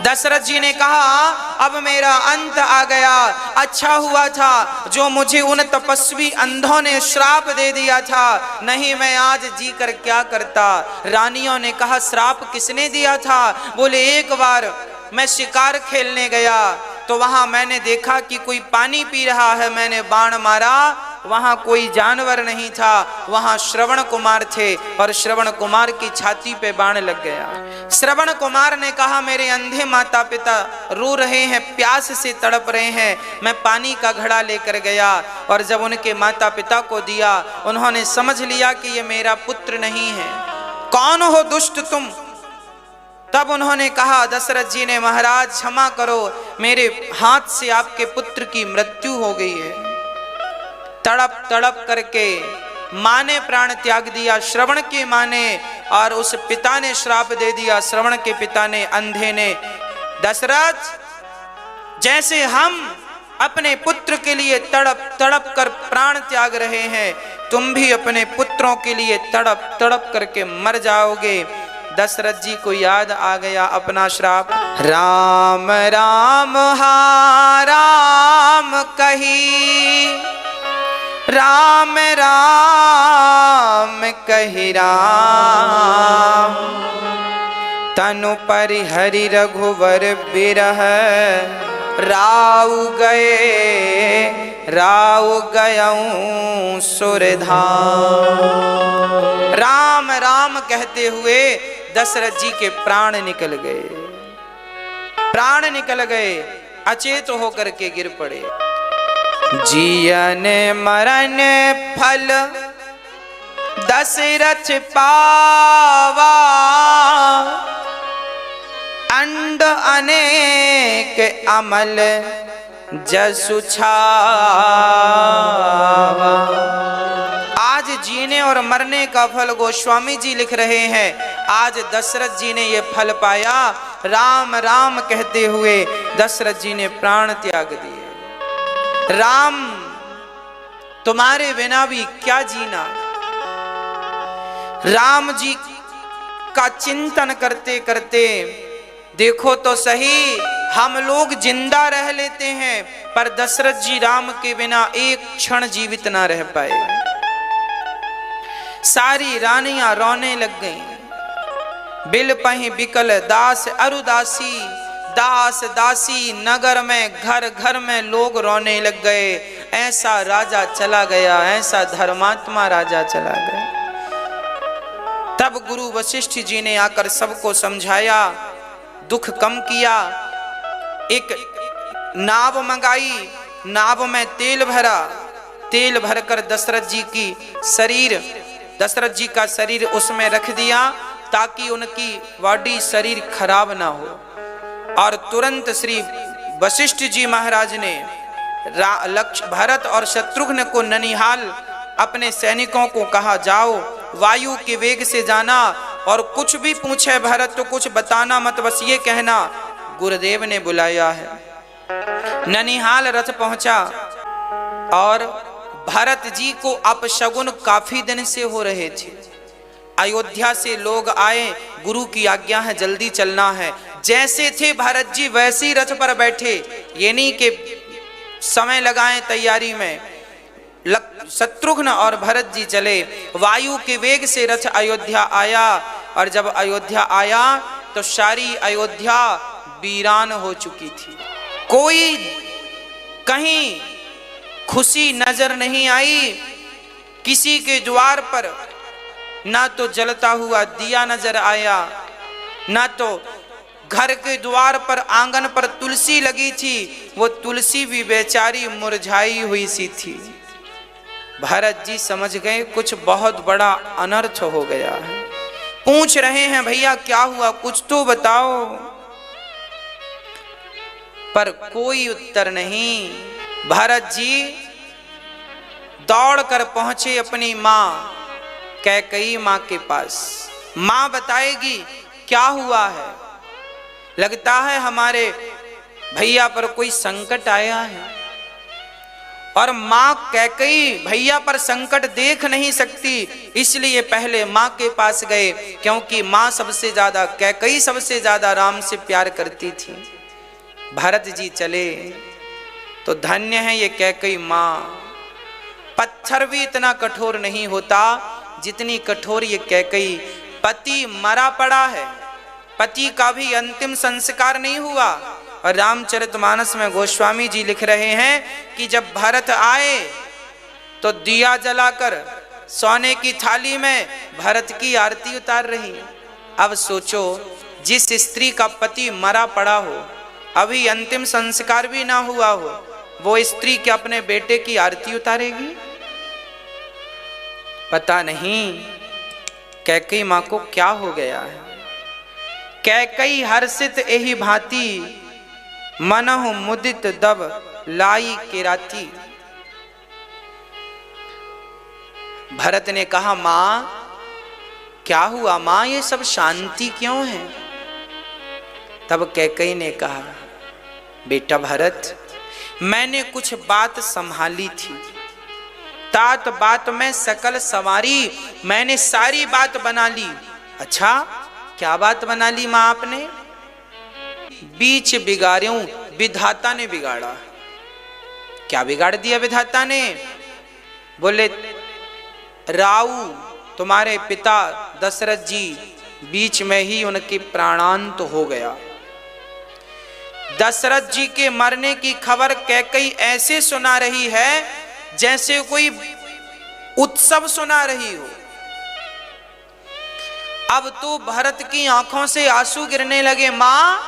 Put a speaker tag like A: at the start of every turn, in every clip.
A: दशरथ जी ने कहा अब मेरा अंत आ गया। अच्छा हुआ था जो मुझे उन तपस्वी अंधों ने श्राप दे दिया था, नहीं मैं आज जी कर क्या करता। रानियों ने कहा श्राप किसने दिया था? बोले एक बार मैं शिकार खेलने गया तो वहां मैंने देखा कि कोई पानी पी रहा है, मैंने बाण मारा, वहां कोई जानवर नहीं था, वहां श्रवण कुमार थे और श्रवण कुमार की छाती पे बाण लग गया। श्रवण कुमार ने कहा मेरे अंधे माता पिता रो रहे हैं, प्यास से तड़प रहे हैं, मैं पानी का घड़ा लेकर गया और जब उनके माता पिता को दिया उन्होंने समझ लिया कि ये मेरा पुत्र नहीं है, कौन हो दुष्ट तुम? तब उन्होंने कहा दशरथ जी ने महाराज क्षमा करो, मेरे हाथ से आपके पुत्र की मृत्यु हो गई है। तड़प तड़प करके मां ने प्राण त्याग दिया, श्रवण की मां ने, और उस पिता ने श्राप दे दिया, श्रवण के पिता ने, अंधे ने। दशरथ जैसे हम अपने पुत्र के लिए तड़प तड़प कर प्राण त्याग रहे हैं, तुम भी अपने पुत्रों के लिए तड़प तड़प करके मर जाओगे। दशरथ जी को याद आ गया अपना श्राप। राम राम हा राम कही, राम राम कही राम, तनु परिहरि रघुवर बिरह, राउ गयऊं सुरधाम। राम राम कहते हुए दशरथ जी के प्राण निकल गए, प्राण निकल गए, अचेत होकर के गिर पड़े। जियन मरण फल दशरथ पावा, अंड अनेक अमल जसु छावा। आज जीने और मरने का फल गोस्वामी जी लिख रहे हैं, आज दशरथ जी ने ये फल पाया। राम राम कहते हुए दशरथ जी ने प्राण त्याग दिए। राम तुम्हारे बिना भी क्या जीना। राम जी का चिंतन करते करते देखो तो सही, हम लोग जिंदा रह लेते हैं पर दशरथ जी राम के बिना एक क्षण जीवित ना रह पाए। सारी रानियां रोने लग गईं। बिल पही बिकल दास अरुदासी, दास दासी नगर में घर घर में लोग रोने लग गए। ऐसा राजा चला गया, ऐसा धर्मात्मा राजा चला गया। तब गुरु वशिष्ठ जी ने आकर सबको समझाया, दुख कम किया। एक नाव मंगाई, नाव में तेल भरा, तेल भरकर दशरथ जी का शरीर उसमें रख दिया ताकि उनकी बॉडी शरीर खराब ना हो। और तुरंत श्री वशिष्ठ जी महाराज ने भरत और शत्रुघ्न को ननिहाल अपने सैनिकों को कहा, जाओ वायु के वेग से जाना और कुछ भी पूछे भरत तो कुछ बताना मत, बस ये कहना गुरुदेव ने बुलाया है। ननिहाल रथ पहुंचा और भरत जी को अपशगुन काफी दिन से हो रहे थे। अयोध्या से लोग आए, गुरु की आज्ञा है जल्दी चलना है। जैसे थे भरत जी वैसे ही रथ पर बैठे, ये नहीं कि समय लगाएं तैयारी में। शत्रुघ्न और भरत जी चले, वायु के वेग से रथ अयोध्या आया और जब अयोध्या आया तो सारी अयोध्या वीरान हो चुकी थी। कोई कहीं खुशी नजर नहीं आई। किसी के द्वार पर ना तो जलता हुआ दिया नजर आया, ना तो घर के द्वार पर आंगन पर तुलसी लगी थी, वो तुलसी भी बेचारी मुरझाई हुई सी थी। भरत जी समझ गए कुछ बहुत बड़ा अनर्थ हो गया है। पूछ रहे हैं भैया क्या हुआ, कुछ तो बताओ, पर कोई उत्तर नहीं। भरत जी दौड़कर पहुंचे अपनी मां कैकेयी मां के पास। मां बताएगी क्या हुआ है, लगता है हमारे भैया पर कोई संकट आया है। और माँ कैकई भैया पर संकट देख नहीं सकती, इसलिए पहले माँ के पास गए, क्योंकि माँ सबसे ज्यादा, कैकई सबसे ज्यादा राम से प्यार करती थी। भरत जी चले तो धन्य है ये कैकई माँ। पत्थर भी इतना कठोर नहीं होता जितनी कठोर ये कैकई। पति मरा पड़ा है, पति का भी अंतिम संस्कार नहीं हुआ। और रामचरितमानस में गोस्वामी जी लिख रहे हैं कि जब भरत आए तो दिया जलाकर सोने की थाली में भरत की आरती उतार रही। अब सोचो, जिस स्त्री का पति मरा पड़ा हो, अभी अंतिम संस्कार भी ना हुआ हो, वो स्त्री क्या अपने बेटे की आरती उतारेगी? पता नहीं कैकई मां को क्या हो गया है। कैकई हर्षित एहि भांति, मनहु मुदित दब लाई केराती। भरत ने कहा, मां क्या हुआ मां, ये सब शांति क्यों है? तब कैकई ने कहा, बेटा भरत, मैंने कुछ बात संभाली थी, तात बात में सकल सवारी, मैंने सारी बात बना ली। अच्छा, क्या बात बना ली मां आपने? बीच बिगाड़ूं, विधाता ने बिगाड़ा। क्या बिगाड़ दिया विधाता ने? बोले, राऊ तुम्हारे पिता दशरथ जी बीच में ही उनके प्राणांत हो गया। दशरथ जी के मरने की खबर कैकई ऐसे सुना रही है जैसे कोई उत्सव सुना रही हो। अब तो भरत की आंखों से आंसू गिरने लगे। मां,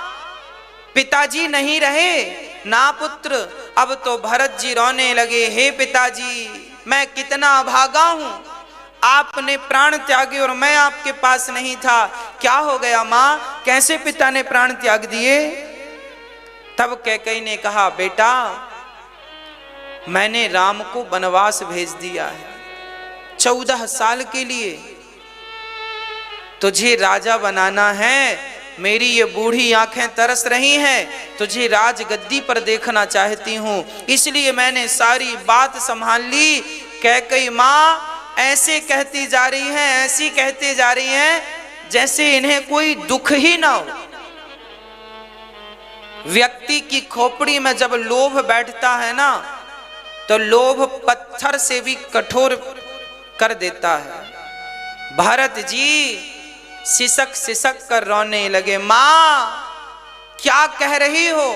A: पिताजी नहीं रहे ना पुत्र। अब तो भरत जी रोने लगे, हे पिताजी, मैं कितना अभागा हूं, आपने प्राण त्यागे और मैं आपके पास नहीं था। क्या हो गया मां, कैसे पिता ने प्राण त्याग दिए? तब कैकई ने कहा, बेटा मैंने राम को वनवास भेज दिया है 14 साल के लिए। तुझे राजा बनाना है, मेरी ये बूढ़ी आंखें तरस रही हैं, तुझे राजगद्दी पर देखना चाहती हूं, इसलिए मैंने सारी बात संभाल ली। कैकई मां ऐसे कहती जा रही हैं, ऐसी कहती जा रही हैं जैसे इन्हें कोई दुख ही ना हो। व्यक्ति की खोपड़ी में जब लोभ बैठता है ना, तो लोभ पत्थर से भी कठोर कर देता है। भरत जी सिसक सिसक कर रोने लगे। मां, क्या कह रही हो?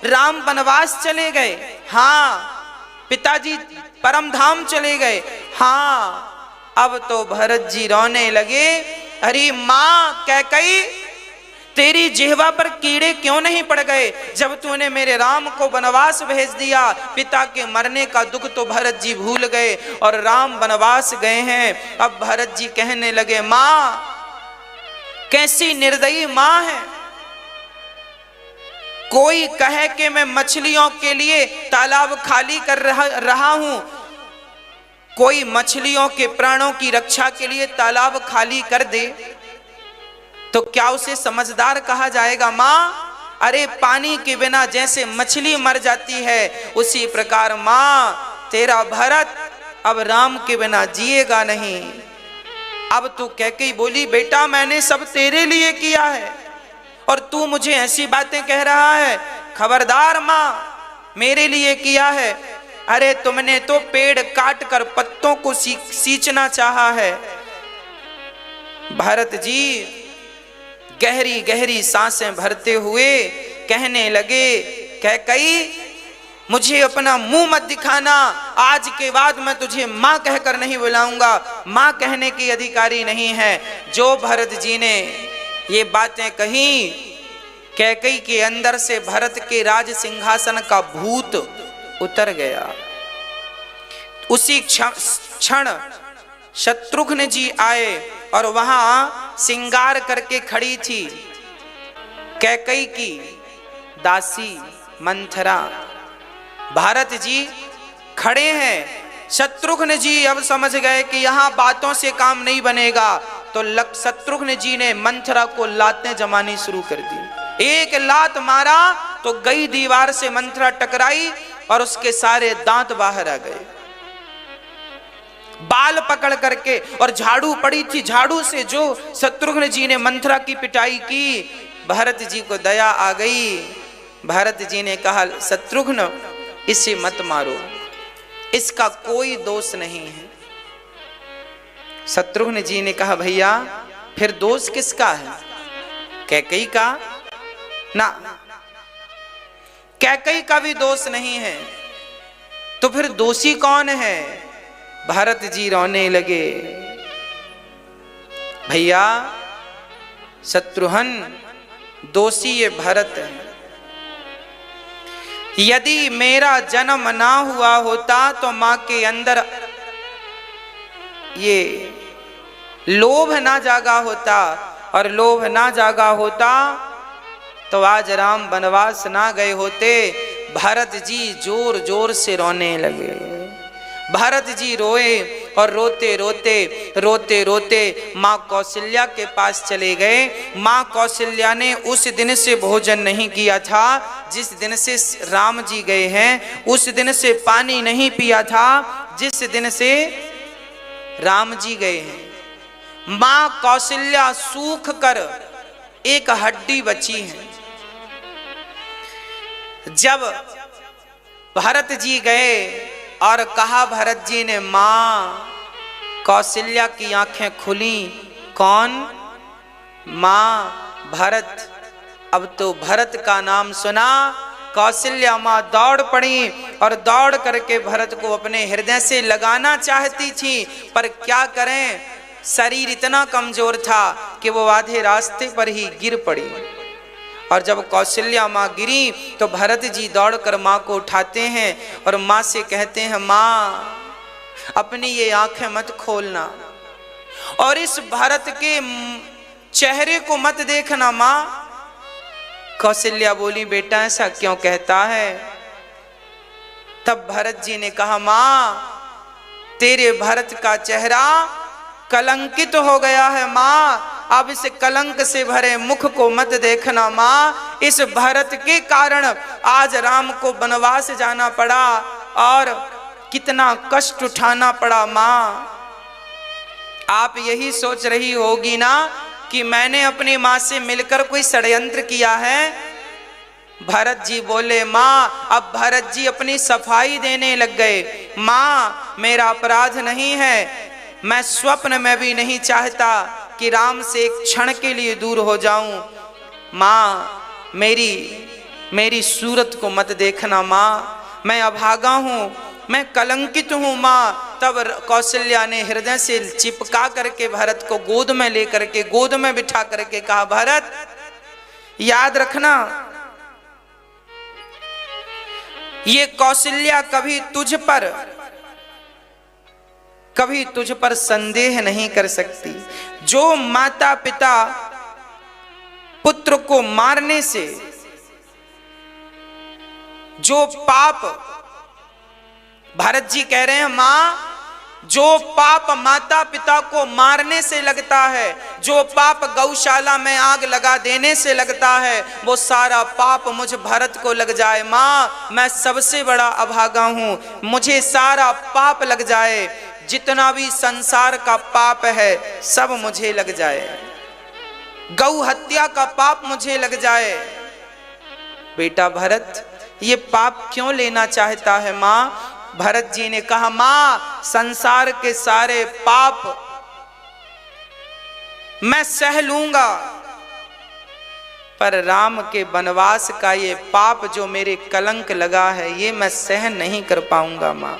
A: राम वनवास चले गए? हाँ। पिताजी परम धाम चले गए? हाँ। अब तो भरत जी रोने लगे। अरे मां कैकई, तेरी जिह्वा पर कीड़े क्यों नहीं पड़ गए जब तूने मेरे राम को वनवास भेज दिया? पिता के मरने का दुख तो भरत जी भूल गए और राम वनवास गए हैं। अब भरत जी कहने लगे, मां कैसी निर्दयी मां है। कोई कहे कि मैं मछलियों के लिए तालाब खाली कर रहा हूं, कोई मछलियों के प्राणों की रक्षा के लिए तालाब खाली कर दे, तो क्या उसे समझदार कहा जाएगा? मां, अरे पानी के बिना जैसे मछली मर जाती है, उसी प्रकार मां तेरा भरत अब राम के बिना जिएगा नहीं। अब तू कैकई बोली, बेटा मैंने सब तेरे लिए किया है और तू मुझे ऐसी बातें कह रहा है? खबरदार मां, मेरे लिए किया है। अरे तुमने तो पेड़ काट कर पत्तों को सींचना चाहा है। भरत जी गहरी गहरी सांसें भरते हुए कहने लगे, कैकई मुझे अपना मुंह मत दिखाना, आज के बाद मैं तुझे मां कहकर नहीं बुलाऊंगा, मां कहने की अधिकारी नहीं है। जो भरत जी ने ये बातें कही, कैकई के अंदर से भरत के राज सिंहासन का भूत उतर गया। उसी क्षण शत्रुघ्न जी आए और वहां सिंगार करके खड़ी थी कैकई की दासी मंथरा। भारत जी खड़े हैं। शत्रुघ्न जी अब समझ गए कि यहां बातों से काम नहीं बनेगा, तो शत्रुघ्न जी ने मंथरा को लातें जमानी शुरू कर दी। एक लात मारा तो गई दीवार से मंथरा टकराई और उसके सारे दांत बाहर आ गए। बाल पकड़ करके और झाड़ू पड़ी थी, झाड़ू से जो शत्रुघ्न जी ने मंथरा की पिटाई की, भरत जी को दया आ गई। भरत जी ने कहा शत्रुघ्न इसे मत मारो, इसका कोई दोष नहीं है। शत्रुघ्न जी ने कहा भैया फिर दोष किसका है? कैकेयी का? ना, कैकेयी का भी दोष नहीं है, तो फिर दोषी कौन है? भरत जी रोने लगे। भैया शत्रुघ्न दोषी ये भरत है। यदि मेरा जन्म ना हुआ होता तो मां के अंदर ये लोभ ना जागा होता, और लोभ ना जागा होता तो आज राम वनवास ना गए होते। भरत जी जोर जोर से रोने लगे। भरत जी रोए और रोते रोते रोते रोते माँ कौशल्या के पास चले गए। माँ कौशल्या ने उस दिन से भोजन नहीं किया था जिस दिन से राम जी गए हैं, उस दिन से पानी नहीं पिया था जिस दिन से राम जी गए हैं। माँ कौशल्या सूख कर एक हड्डी बची है। जब भरत जी गए और कहा भरत जी ने, माँ कौशल्या की आंखें खुली। कौन? माँ भरत। अब तो भरत का नाम सुना, कौशल्या माँ दौड़ पड़ी और दौड़ करके भरत को अपने हृदय से लगाना चाहती थी, पर क्या करें, शरीर इतना कमजोर था कि वो आधे रास्ते पर ही गिर पड़ी। और जब कौशल्या माँ गिरी तो भरत जी दौड़कर माँ को उठाते हैं और माँ से कहते हैं, माँ अपनी ये आंखें मत खोलना और इस भरत के चेहरे को मत देखना। माँ कौशल्या बोली, बेटा ऐसा क्यों कहता है? तब भरत जी ने कहा, माँ तेरे भरत का चेहरा कलंकित हो गया है। माँ अब इस कलंक से भरे मुख को मत देखना। माँ इस भरत के कारण आज राम को वनवास जाना पड़ा और कितना कष्ट उठाना पड़ा। माँ आप यही सोच रही होगी ना कि मैंने अपनी माँ से मिलकर कोई षड्यंत्र किया है। भरत जी बोले, माँ अब भरत जी अपनी सफाई देने लग गए। माँ मेरा अपराध नहीं है, मैं स्वप्न में भी नहीं चाहता कि राम से एक क्षण के लिए दूर हो जाऊं। माँ मेरी सूरत को मत देखना। माँ मैं अभागा हूँ, मैं कलंकित हूँ। माँ तब कौशल्या ने हृदय से चिपका करके भरत को गोद में लेकर के गोद में बिठा करके कहा, भरत याद रखना ये कौशल्या कभी तुझ पर संदेह नहीं कर सकती। जो माता पिता पुत्र को मारने से, जो पाप, भरत जी कह रहे हैं, मां जो पाप माता पिता को मारने से लगता है, जो पाप गौशाला में आग लगा देने से लगता है, वो सारा पाप मुझ भरत को लग जाए। माँ मैं सबसे बड़ा अभागा हूँ, मुझे सारा पाप लग जाए, जितना भी संसार का पाप है सब मुझे लग जाए, गौ हत्या का पाप मुझे लग जाए। बेटा भरत ये पाप क्यों लेना चाहता है? माँ भरत जी ने कहा, माँ संसार के सारे पाप मैं सह लूंगा, पर राम के वनवास का ये पाप जो मेरे कलंक लगा है ये मैं सहन नहीं कर पाऊंगा। माँ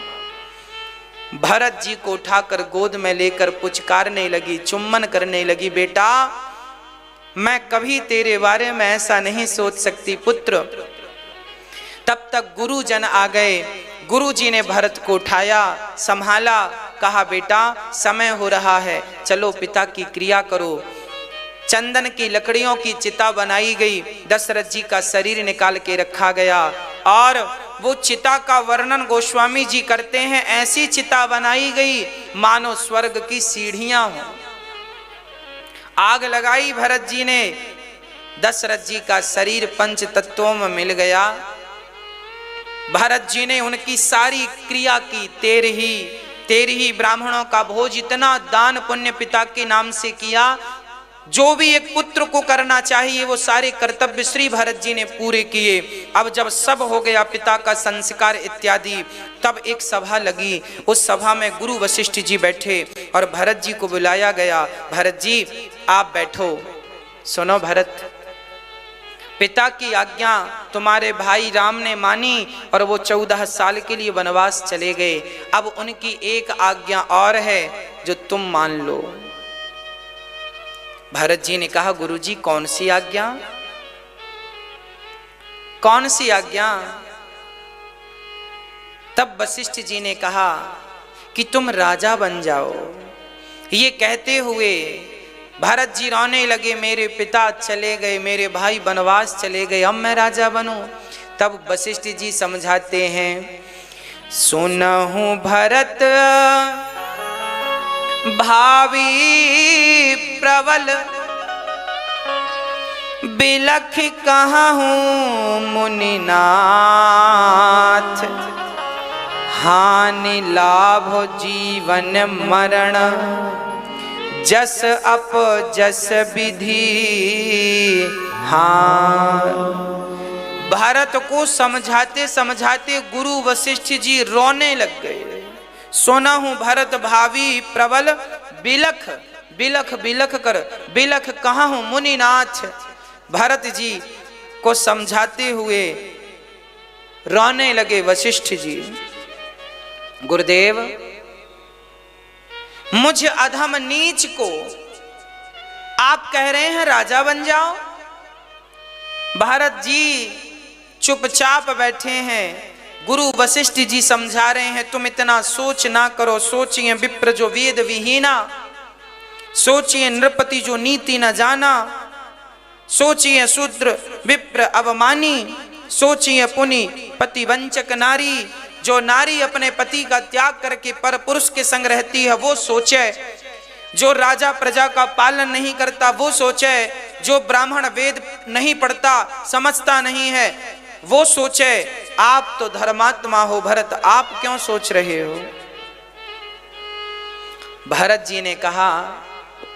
A: भरत जी को उठाकर गोद में लेकर पुचकारने लगी, चुम्बन करने लगी। बेटा मैं कभी तेरे बारे में ऐसा नहीं सोच सकती पुत्र। तब तक गुरुजन आ गए। गुरुजी ने भरत को उठाया, संभाला, कहा बेटा समय हो रहा है, चलो पिता की क्रिया करो। चंदन की लकड़ियों की चिता बनाई गई, दशरथ जी का शरीर निकाल के रखा गया और वो चिता का वर्णन गोस्वामी जी करते हैं, ऐसी चिता बनाई गई मानो स्वर्ग की सीढ़ियां हो। आग लगाई भरत जी ने, दशरथ जी का शरीर पंच तत्वों में मिल गया। भरत जी ने उनकी सारी क्रिया की, 13 ब्राह्मणों का भोज, इतना दान पुण्य पिता के नाम से किया, जो भी एक पुत्र को करना चाहिए वो सारे कर्तव्य श्री भरत जी ने पूरे किए। अब जब सब हो गया, पिता का संस्कार इत्यादि, तब एक सभा लगी। उस सभा में गुरु वशिष्ठ जी बैठे और भरत जी को बुलाया गया। भरत जी आप बैठो, सुनो भरत, पिता की आज्ञा तुम्हारे भाई राम ने मानी और वो 14 साल के लिए वनवास चले गए। अब उनकी एक आज्ञा और है जो तुम मान लो। भरत जी ने कहा गुरुजी कौन सी आज्ञा, कौन सी आज्ञा? तब वशिष्ठ जी ने कहा कि तुम राजा बन जाओ। ये कहते हुए भरत जी रोने लगे, मेरे पिता चले गए, मेरे भाई वनवास चले गए, अब मैं राजा बनूं। तब वशिष्ठ जी समझाते हैं, सुनहु भरत भावी प्रबल, बिलख कहूँ मुनिनाथ, हानि लाभ जीवन मरण, जस अप जस विधि। हाँ, भरत को समझाते समझाते गुरु वशिष्ठ जी रोने लग गए। सोना हूं भरत भावी प्रबल, बिलख बिलख बिलख कर, बिलख कहाँ हूं मुनिनाथ। भरत जी को समझाते हुए रोने लगे वशिष्ठ जी। गुरुदेव, मुझ अधम नीच को आप कह रहे हैं राजा बन जाओ। भरत जी चुपचाप बैठे हैं। गुरु वशिष्ठ जी समझा रहे हैं, तुम इतना सोच ना करो। सोचिए विप्र जो वेद विहीना, सोचिए नृपति जो नीति न जाना, सोचिए शूद्र विप्र अवमानी, सोचिए पुनि पति वंचक नारी। जो नारी अपने पति का त्याग करके पर पुरुष के संग रहती है वो सोचे, जो राजा प्रजा का पालन नहीं करता वो सोचे, जो ब्राह्मण वेद नहीं पढ़ता समझता नहीं है वो सोचे। आप तो धर्मात्मा हो भरत, आप क्यों सोच रहे हो? भरत जी ने कहा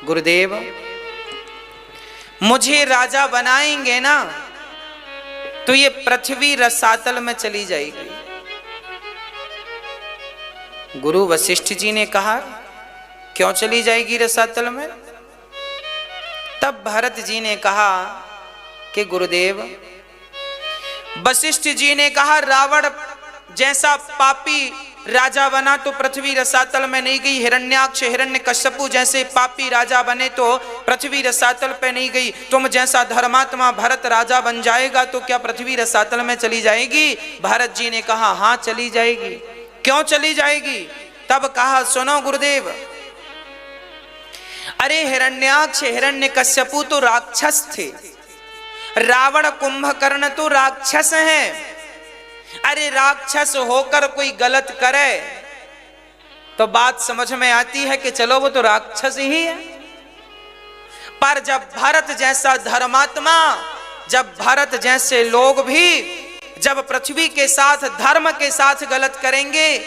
A: गुरुदेव, मुझे राजा बनाएंगे ना तो ये पृथ्वी रसातल में चली जाएगी। गुरु वशिष्ठ जी ने कहा क्यों चली जाएगी रसातल में? तब भरत जी ने कहा कि गुरुदेव, वशिष्ठ जी ने कहा रावण जैसा पापी राजा बना तो पृथ्वी रसातल में नहीं गई, हिरण्याक्ष हिरण्यकश्यपु जैसे पापी राजा बने तो पृथ्वी रसातल पे नहीं गई, तुम जैसा धर्मात्मा भरत राजा बन जाएगा तो क्या पृथ्वी रसातल में चली जाएगी? भरत जी ने कहा हाँ चली जाएगी। क्यों चली जाएगी? तब कहा सुनो गुरुदेव, अरे हिरण्याक्ष हिरण्यकश्यपु तो राक्षस थे, रावण कुंभकर्ण तो राक्षस हैं। अरे राक्षस होकर कोई गलत करे तो बात समझ में आती है कि चलो वो तो राक्षस ही है, पर जब भरत जैसा धर्मात्मा, जब भरत जैसे लोग भी जब पृथ्वी के साथ धर्म के साथ गलत करेंगे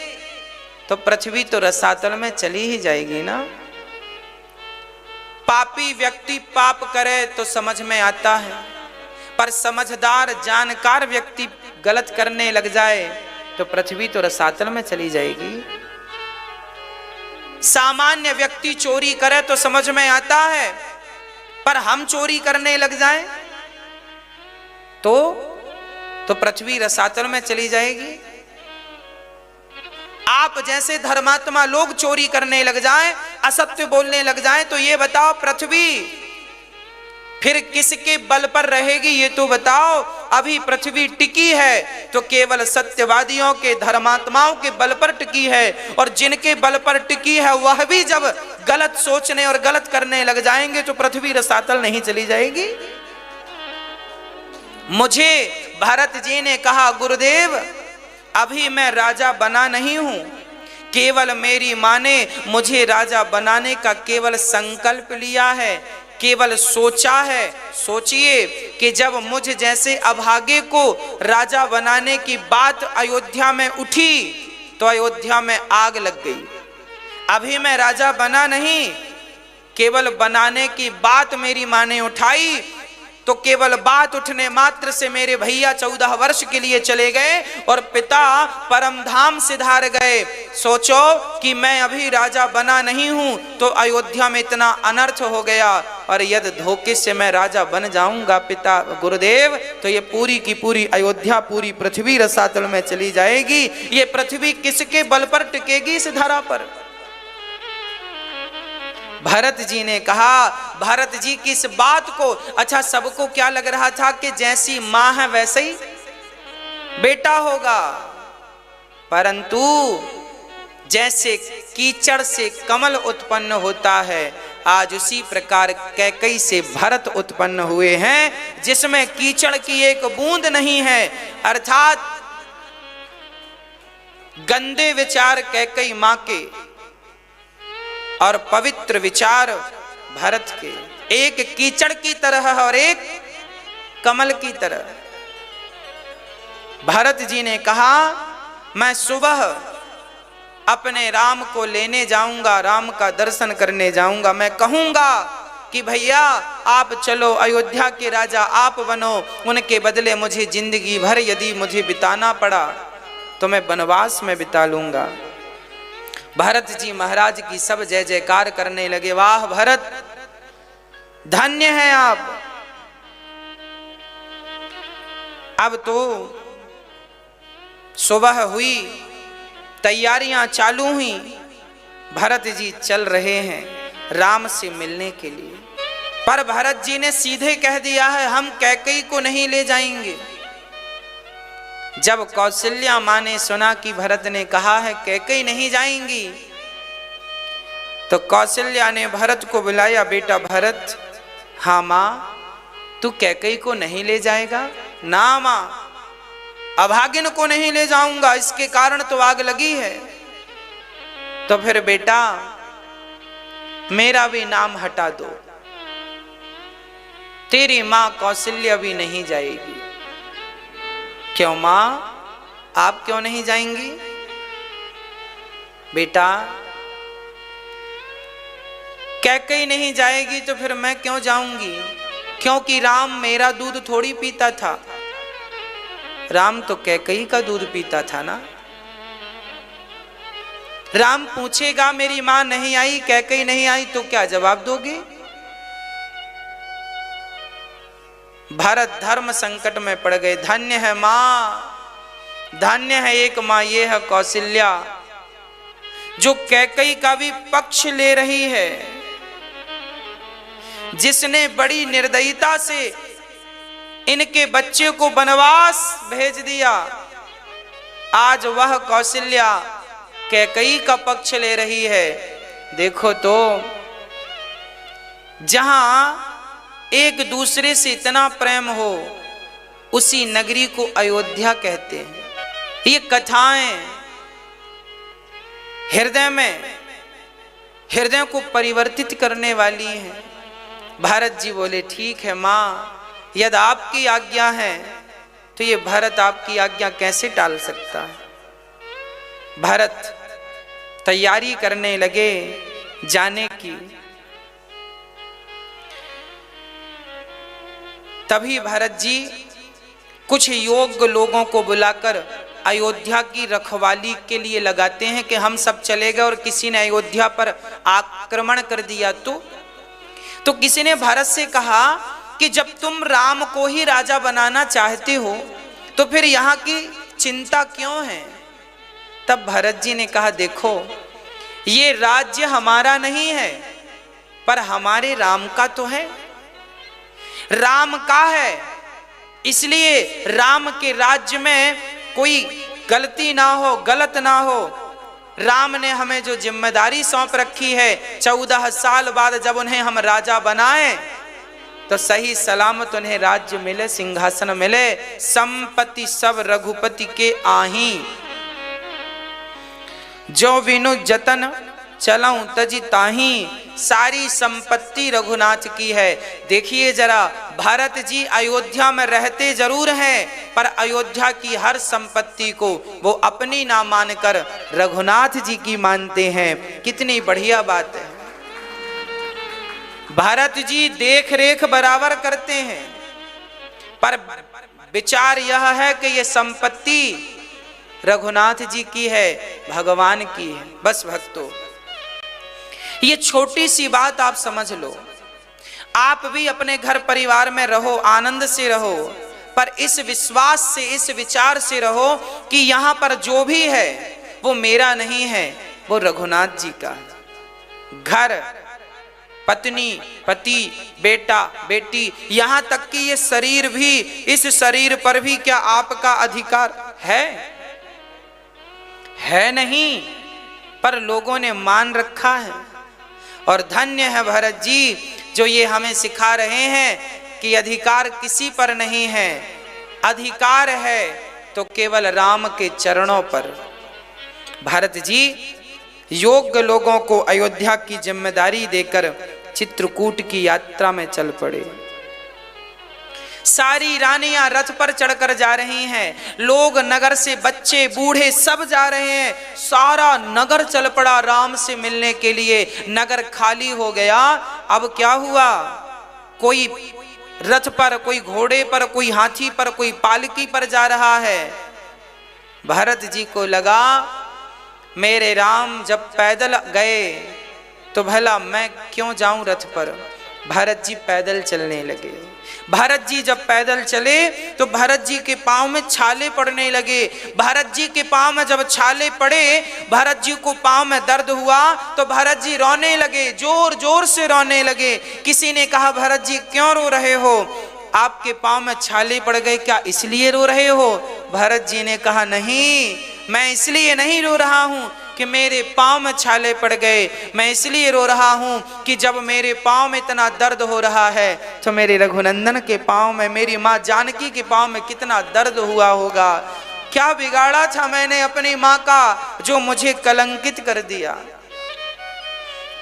A: तो पृथ्वी तो रसातल में चली ही जाएगी ना। पापी व्यक्ति पाप करे तो समझ में आता है, पर समझदार जानकार व्यक्ति गलत करने लग जाए तो पृथ्वी तो रसातल में चली जाएगी। सामान्य व्यक्ति चोरी करे तो समझ में आता है, पर हम चोरी करने लग जाएं तो पृथ्वी रसातल में चली जाएगी। आप जैसे धर्मात्मा लोग चोरी करने लग जाएं, असत्य बोलने लग जाएं, तो ये बताओ पृथ्वी फिर किसके बल पर रहेगी? ये तो बताओ। अभी पृथ्वी टिकी है तो केवल सत्यवादियों के, धर्मात्माओं के बल पर टिकी है, और जिनके बल पर टिकी है वह भी जब गलत सोचने और गलत करने लग जाएंगे तो पृथ्वी रसातल नहीं चली जाएगी। मुझे भरत जी ने कहा गुरुदेव, अभी मैं राजा बना नहीं हूं, केवल मेरी मां ने मुझे राजा बनाने का केवल संकल्प लिया है। केवल सोचा है। सोचिए कि जब मुझ जैसे अभागे को राजा बनाने की बात अयोध्या में उठी तो अयोध्या में आग लग गई। अभी मैं राजा बना नहीं, केवल बनाने की बात मेरी माँ ने उठाई तो केवल बात उठने मात्र से मेरे भैया 14 वर्ष के लिए चले गए और पिता परम धाम सिधार गए। सोचो कि मैं अभी राजा बना नहीं हूं तो अयोध्या में इतना अनर्थ हो गया, और यदि धोखे से मैं राजा बन जाऊंगा पिता गुरुदेव तो ये पूरी की पूरी अयोध्या, पूरी पृथ्वी रसातल में चली जाएगी। ये पृथ्वी किसके बल पर टिकेगी इस धरा पर? भरत जी ने कहा, भरत जी की इस बात को, अच्छा सबको क्या लग रहा था कि जैसी मां है वैसे ही बेटा होगा, परंतु जैसे कीचड़ से कमल उत्पन्न होता है आज उसी प्रकार कैकई से भरत उत्पन्न हुए हैं जिसमें कीचड़ की एक बूंद नहीं है। अर्थात गंदे विचार कैकई मां के और पवित्र विचार भरत के, एक कीचड़ की तरह और एक कमल की तरह। भरत जी ने कहा मैं सुबह अपने राम को लेने जाऊंगा, राम का दर्शन करने जाऊंगा। मैं कहूंगा कि भैया आप चलो, अयोध्या के राजा आप बनो, उनके बदले मुझे जिंदगी भर यदि मुझे बिताना पड़ा तो मैं वनवास में बिता लूंगा। भरत जी महाराज की सब जय जयकार करने लगे। वाह भरत, धन्य है आप। अब तो सुबह हुई, तैयारियां चालू हुई, भरत जी चल रहे हैं राम से मिलने के लिए। पर भरत जी ने सीधे कह दिया है हम कैकई को नहीं ले जाएंगे। जब कौशल्या मां ने सुना कि भरत ने कहा है कैकई नहीं जाएंगी तो कौशल्या ने भरत को बुलाया, बेटा भरत, हाँ मां तू कैकई को नहीं ले जाएगा? ना मां, अभागिन को नहीं ले जाऊंगा, इसके कारण तो आग लगी है। तो फिर बेटा मेरा भी नाम हटा दो, तेरी मां कौशल्या भी नहीं जाएगी। क्यों मां, आप क्यों नहीं जाएंगी? बेटा कैकई नहीं जाएगी तो फिर मैं क्यों जाऊंगी? क्योंकि राम मेरा दूध थोड़ी पीता था, राम तो कैकई का दूध पीता था ना। राम पूछेगा मेरी मां नहीं आई, कैकई नहीं आई, तो क्या जवाब दोगे? भरत धर्म संकट में पड़ गए। धन्य है मां, धन्य है एक मां, ये है कौशल्या जो कैकई का भी पक्ष ले रही है, जिसने बड़ी निर्दयता से इनके बच्चे को वनवास भेज दिया। आज वह कौशल्या कैकई का पक्ष ले रही है। देखो तो जहां एक दूसरे से इतना प्रेम हो उसी नगरी को अयोध्या कहते हैं। ये कथाएं हृदय को परिवर्तित करने वाली हैं। भरत जी बोले ठीक है मां, यदि आपकी आज्ञा है तो ये भरत आपकी आज्ञा कैसे टाल सकता है। भरत तैयारी करने लगे जाने की। तभी भरत जी कुछ योग्य लोगों को बुलाकर अयोध्या की रखवाली के लिए लगाते हैं कि हम सब चले गए और किसी ने अयोध्या पर आक्रमण कर दिया तो किसी ने भरत से कहा कि जब तुम राम को ही राजा बनाना चाहते हो तो फिर यहाँ की चिंता क्यों है? तब भरत जी ने कहा देखो ये राज्य हमारा नहीं है पर हमारे राम का तो है, राम का है, इसलिए राम के राज्य में कोई गलती ना हो, गलत ना हो। राम ने हमें जो जिम्मेदारी सौंप रखी है 14 साल बाद जब उन्हें हम राजा बनाए तो सही सलामत उन्हें राज्य मिले, सिंहासन मिले, संपत्ति सब रघुपति के आही। जो विनु जतन चलऊं तजी ताही, सारी संपत्ति रघुनाथ की है। देखिए जरा, भरत जी अयोध्या में रहते जरूर हैं, पर अयोध्या की हर संपत्ति को वो अपनी ना मानकर रघुनाथ जी की मानते हैं। कितनी बढ़िया बात है। भरत जी देख रेख बराबर करते हैं, पर विचार यह है कि ये संपत्ति रघुनाथ जी की है, भगवान की है। बस भक्तों, ये छोटी सी बात आप समझ लो। आप भी अपने घर परिवार में रहो, आनंद से रहो, पर इस विश्वास से, इस विचार से रहो कि यहां पर जो भी है वो मेरा नहीं है, वो रघुनाथ जी का। घर, पत्नी, पति, बेटा, बेटी, यहां तक कि ये शरीर भी, इस शरीर पर भी क्या आपका अधिकार है? है नहीं, पर लोगों ने मान रखा है। और धन्य है भरत जी जो ये हमें सिखा रहे हैं कि अधिकार किसी पर नहीं है, अधिकार है तो केवल राम के चरणों पर। भरत जी योग्य लोगों को अयोध्या की जिम्मेदारी देकर चित्रकूट की यात्रा में चल पड़े। सारी रानियां रथ पर चढ़कर जा रही हैं, लोग नगर से बच्चे बूढ़े सब जा रहे हैं, सारा नगर चल पड़ा राम से मिलने के लिए। नगर खाली हो गया। अब क्या हुआ? कोई रथ पर, कोई घोड़े पर, कोई हाथी पर, कोई पालकी पर जा रहा है। भरत जी को लगा मेरे राम जब पैदल गए तो भला मैं क्यों जाऊं रथ पर। भरत जी पैदल चलने लगे। भरत जी जब पैदल चले तो भरत जी के पांव में छाले पड़ने लगे। भरत जी के पांव में जब छाले पड़े, भरत जी को पांव में दर्द हुआ तो भरत जी रोने लगे, जोर जोर से रोने लगे। किसी ने कहा भरत जी क्यों रो रहे हो? आपके पांव में छाले पड़ गए, क्या इसलिए रो रहे हो? भरत जी ने कहा नहीं, मैं इसलिए नहीं रो रहा हूं कि मेरे पांव में छाले पड़ गए। मैं इसलिए रो रहा हूं कि जब मेरे पांव में इतना दर्द हो रहा है तो मेरे रघुनंदन के पांव में, मेरी माँ जानकी के पांव में कितना दर्द हुआ होगा। क्या बिगाड़ा था मैंने अपनी माँ का जो मुझे कलंकित कर दिया।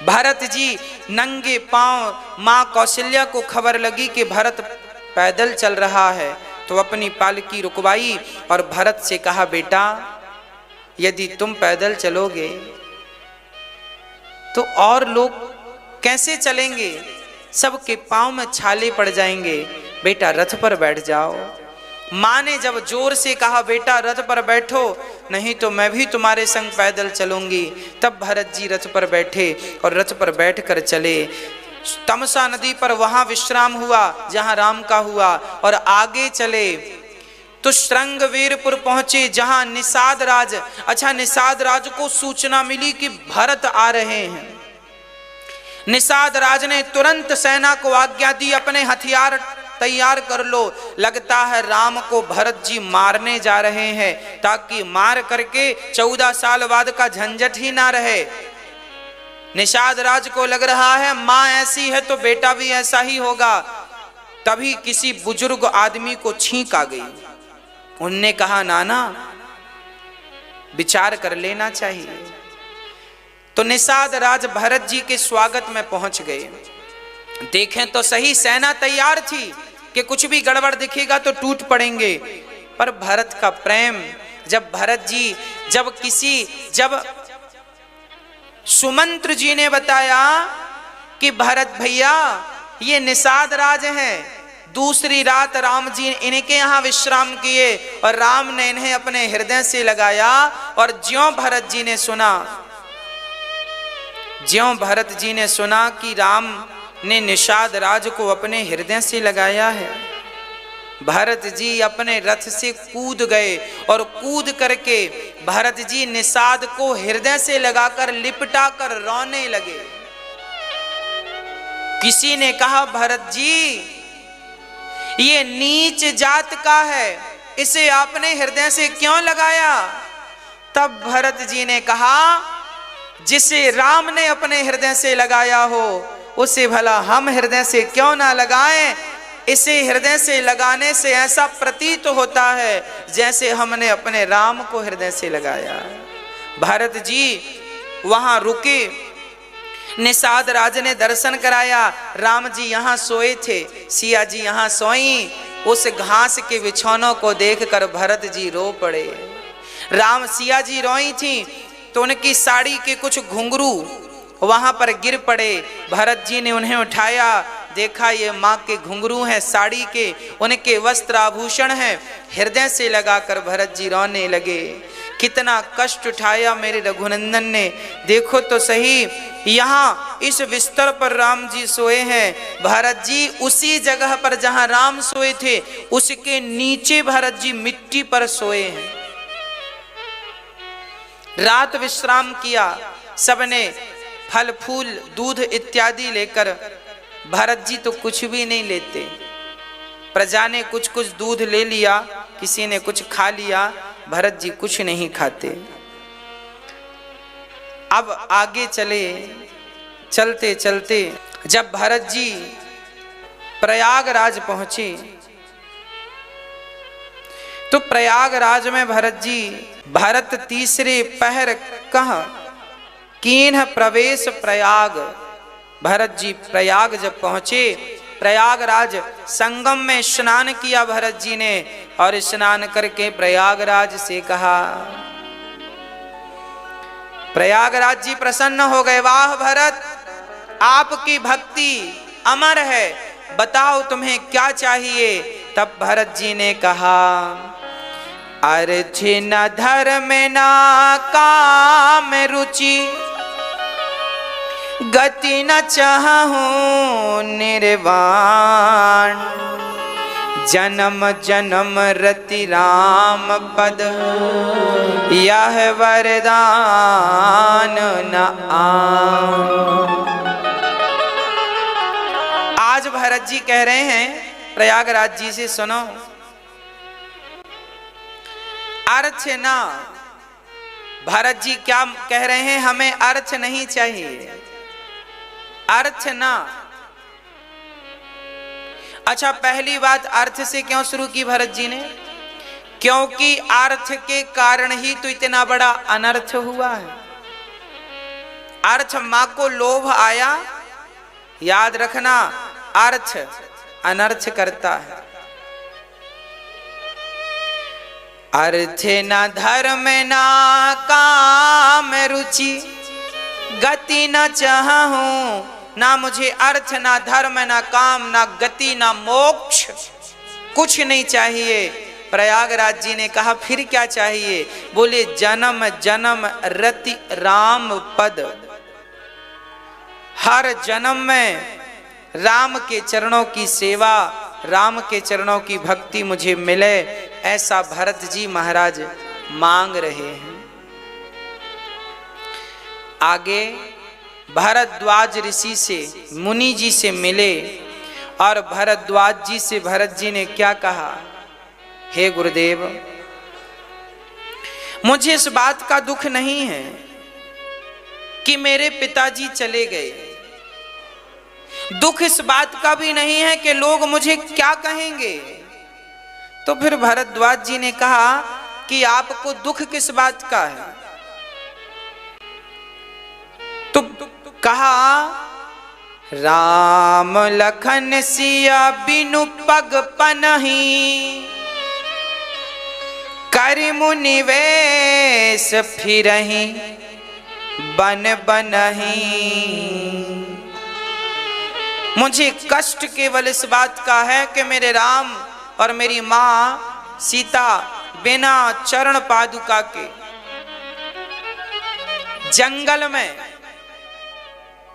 A: भरत जी नंगे पांव, माँ कौशल्या को खबर लगी कि भरत पैदल चल रहा है तो अपनी पालकी रुकवाई और भरत से कहा बेटा यदि तुम पैदल चलोगे तो और लोग कैसे चलेंगे? सबके पांव में छाले पड़ जाएंगे। बेटा रथ पर बैठ जाओ। माँ ने जब जोर से कहा बेटा रथ पर बैठो, नहीं तो मैं भी तुम्हारे संग पैदल चलूंगी, तब भरत जी रथ पर बैठे और रथ पर बैठकर चले। तमसा नदी पर वहां विश्राम हुआ जहां राम का हुआ, और आगे चले तो श्रृंगवीरपुर पहुंचे जहां निषाद राज, अच्छा निषाद राज को सूचना मिली कि भरत आ रहे हैं। निषाद राज ने तुरंत सेना को आज्ञा दी अपने हथियार तैयार कर लो, लगता है राम को भरत जी मारने जा रहे हैं, ताकि मार करके 14 साल बाद का झंझट ही ना रहे। निषाद राज को लग रहा है माँ ऐसी है तो बेटा भी ऐसा ही होगा। तभी किसी बुजुर्ग आदमी को छींक आ गई। उनने कहा नाना विचार कर लेना चाहिए। तो निषाद राज भरत जी के स्वागत में पहुंच गए। देखें तो सही सेना तैयार थी कि कुछ भी गड़बड़ दिखेगा तो टूट पड़ेंगे, पर भरत का प्रेम, जब भरत जी जब सुमंत्र जी ने बताया कि भरत भैया ये निषाद राज हैं, दूसरी रात राम जी इनके यहाँ विश्राम किए और राम ने इन्हें अपने हृदय से लगाया। और ज्यों भरत जी ने सुना कि राम ने निषाद राज को अपने हृदय से लगाया है, भरत जी अपने रथ से कूद गए और कूद करके भरत जी निषाद को हृदय से लगाकर लिपटा कर रोने लगे। किसी ने कहा भरत जी ये नीच जात का है, इसे आपने हृदय से क्यों लगाया? तब भरत जी ने कहा जिसे राम ने अपने हृदय से लगाया हो उसे भला हम हृदय से क्यों ना लगाएं? इसे हृदय से लगाने से ऐसा प्रतीत होता है जैसे हमने अपने राम को हृदय से लगाया। भरत जी वहां रुके निषाद राज ने दर्शन कराया, राम जी यहाँ सोए थे, सिया जी यहाँ सोई। उस घास के बिछौनों को देखकर भरत जी रो पड़े। राम सिया जी रोई थी तो उनकी साड़ी के कुछ घुंघरू वहां पर गिर पड़े। भरत जी ने उन्हें उठाया, देखा ये माँ के घुंघरू हैं, साड़ी के, उनके वस्त्र आभूषण हैं। हृदय से लगाकर भरत जी रोने लगे। कितना कष्ट उठाया मेरे रघुनंदन ने, देखो तो सही, यहाँ इस बिस्तर पर राम जी सोए हैं। भरत जी उसी जगह पर जहां राम सोए थे उसके नीचे भरत जी मिट्टी पर सोए हैं। रात विश्राम किया, सबने फल फूल दूध इत्यादि लेकर। भरत जी तो कुछ भी नहीं लेते। प्रजा ने कुछ कुछ दूध ले लिया, किसी ने कुछ खा लिया, भरत जी कुछ नहीं खाते। अब आगे चले, चलते चलते जब भरत जी प्रयागराज पहुंचे तो प्रयागराज में भरत जी, भरत तीसरे पहर कह कीन्ह प्रवेश प्रयाग। भरत जी प्रयाग जब पहुंचे, प्रयागराज संगम में स्नान किया भरत जी ने, और स्नान करके प्रयागराज से कहा, प्रयागराज जी प्रसन्न हो गए, वाह भरत, आपकी भक्ति अमर है, बताओ तुम्हें क्या चाहिए। तब भरत जी ने कहा, अर्थ न धर्म न काम रुचि, गति न चाहूं निर्वाण, जन्म जन्म रति राम पद, यह वरदान न आन। आज भरत जी कह रहे हैं प्रयागराज जी से, सुनो, अर्थ ना, भरत जी क्या कह रहे हैं, हमें अर्थ नहीं चाहिए, अर्थ ना। अच्छा, पहली बात अर्थ से क्यों शुरू की भरत जी ने? क्योंकि अर्थ के कारण ही तो इतना बड़ा अनर्थ हुआ है। अर्थ मां को लोभ आया, याद रखना, अर्थ अनर्थ करता है। अर्थ न धर्म न काम रुचि, गति न चाहूं, ना मुझे अर्थ, ना धर्म, ना काम, ना गति, ना मोक्ष, कुछ नहीं चाहिए। प्रयागराज जी ने कहा, फिर क्या चाहिए? बोले, जन्म जन्म रति राम पद, हर जन्म में राम के चरणों की सेवा, राम के चरणों की भक्ति मुझे मिले, ऐसा भरत जी महाराज मांग रहे हैं। आगे भरद्वाज ऋषि से, मुनि जी से मिले, और भरद्वाज जी से भरत जी ने क्या कहा, हे गुरुदेव, मुझे इस बात का दुख नहीं है कि मेरे पिताजी चले गए, दुख इस बात का भी नहीं है कि लोग मुझे क्या कहेंगे। तो फिर भरद्वाज जी ने कहा कि आपको दुख किस बात का है? तो कहा, राम लखन सिया बिनु पग पनहि, कर मुनि वेश फिरहि बन बनहि। मुझे कष्ट केवल इस बात का है कि मेरे राम और मेरी मां सीता बिना चरण पादुका के जंगल में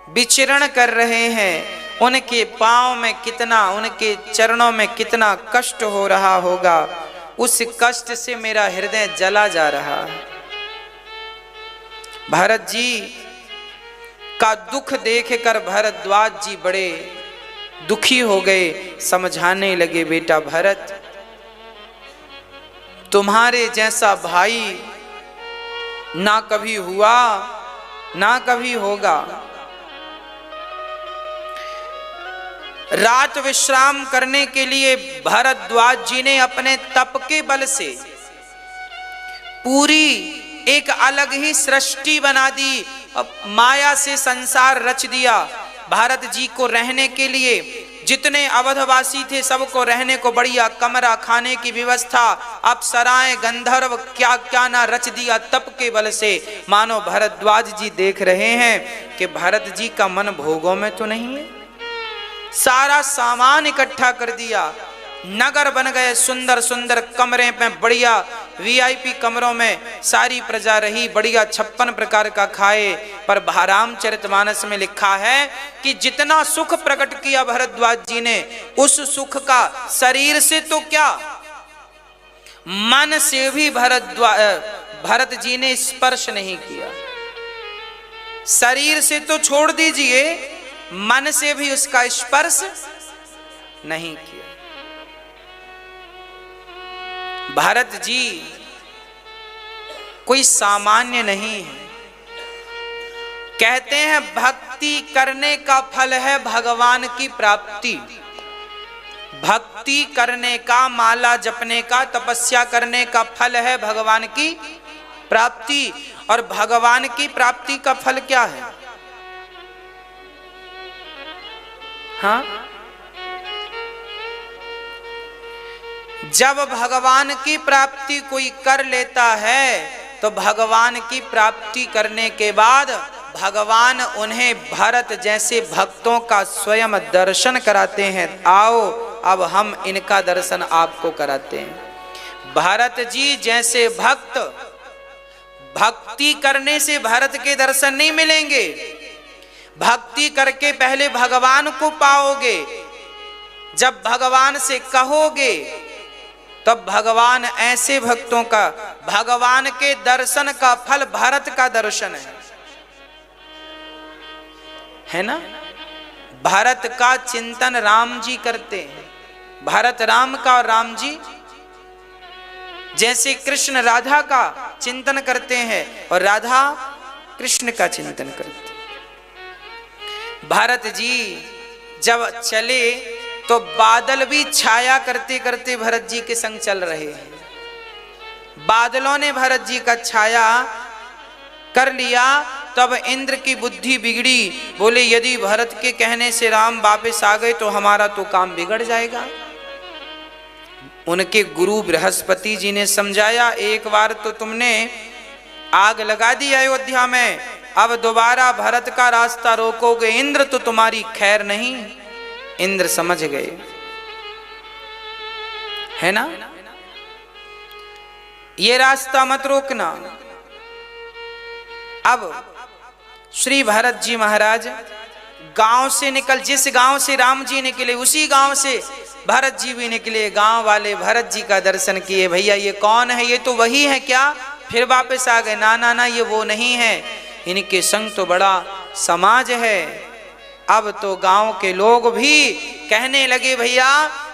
A: विचरण कर रहे हैं। उनके पांव में कितना, उनके चरणों में कितना कष्ट हो रहा होगा, उस कष्ट से मेरा हृदय जला जा रहा है। भरत जी का दुख देखकर भरद्वाज जी बड़े दुखी हो गए, समझाने लगे, बेटा भरत, तुम्हारे जैसा भाई ना कभी हुआ ना कभी होगा। रात विश्राम करने के लिए भरद्वाज जी ने अपने तप के बल से पूरी एक अलग ही सृष्टि बना दी, माया से संसार रच दिया। भरत जी को रहने के लिए जितने अवधवासी थे सबको रहने को बढ़िया कमरा, खाने की व्यवस्था, अप्सराएं, गंधर्व क्या क्या ना रच दिया तप के बल से। मानो भरद्वाज जी देख रहे हैं कि भरत जी का मन भोगों में तो नहीं है। सारा सामान इकट्ठा कर दिया, नगर बन गए, सुंदर सुंदर कमरे में, बढ़िया वीआईपी कमरों में सारी प्रजा रही, बढ़िया 56 प्रकार का खाए। पर रामचरितमानस में लिखा है कि जितना सुख प्रकट किया भरद्वाज जी ने, उस सुख का शरीर से तो क्या, मन से भी भरत जी ने स्पर्श नहीं किया। शरीर से तो छोड़ दीजिए, मन से भी उसका स्पर्श नहीं किया। भरत जी कोई सामान्य नहीं है। कहते हैं भक्ति करने का फल है भगवान की प्राप्ति। भक्ति करने का, माला जपने का, तपस्या करने का फल है भगवान की प्राप्ति। और भगवान की प्राप्ति का फल क्या है? हाँ, जब भगवान की प्राप्ति कोई कर लेता है तो भगवान की प्राप्ति करने के बाद भगवान उन्हें भरत जैसे भक्तों का स्वयं दर्शन कराते हैं। आओ अब हम इनका दर्शन आपको कराते हैं। भरत जी जैसे भक्त, भक्ति करने से भरत के दर्शन नहीं मिलेंगे। भक्ति करके पहले भगवान को पाओगे, जब भगवान से कहोगे तब भगवान ऐसे भक्तों का, भगवान के दर्शन का फल भरत का दर्शन है ना। भरत का चिंतन राम जी करते हैं। भरत राम का और राम जी जैसे कृष्ण राधा का चिंतन करते हैं और राधा कृष्ण का चिंतन करते हैं। भरत जी जब चले तो बादल भी छाया करते करते भरत जी के संग चल रहे हैं। बादलों ने भरत जी का छाया कर लिया। तब इंद्र की बुद्धि बिगड़ी, बोले यदि भरत के कहने से राम वापस आ गए तो हमारा तो काम बिगड़ जाएगा। उनके गुरु बृहस्पति जी ने समझाया, एक बार तो तुमने आग लगा दी अयोध्या में, अब दोबारा भरत का रास्ता रोकोगे इंद्र तो तुम्हारी खैर नहीं। इंद्र समझ गए, है ना, ये रास्ता मत रोकना। अब श्री भरत जी महाराज गांव से निकल, जिस गांव से राम जी निकले उसी गांव से भरत जी भी निकले। गांव वाले भरत जी का दर्शन किए, भैया ये कौन है, ये तो वही है क्या? फिर वापस आ गए, ना ना ना ये वो नहीं है, इनके संग तो बड़ा समाज है। अब तो गांव के लोग भी कहने लगे, भैया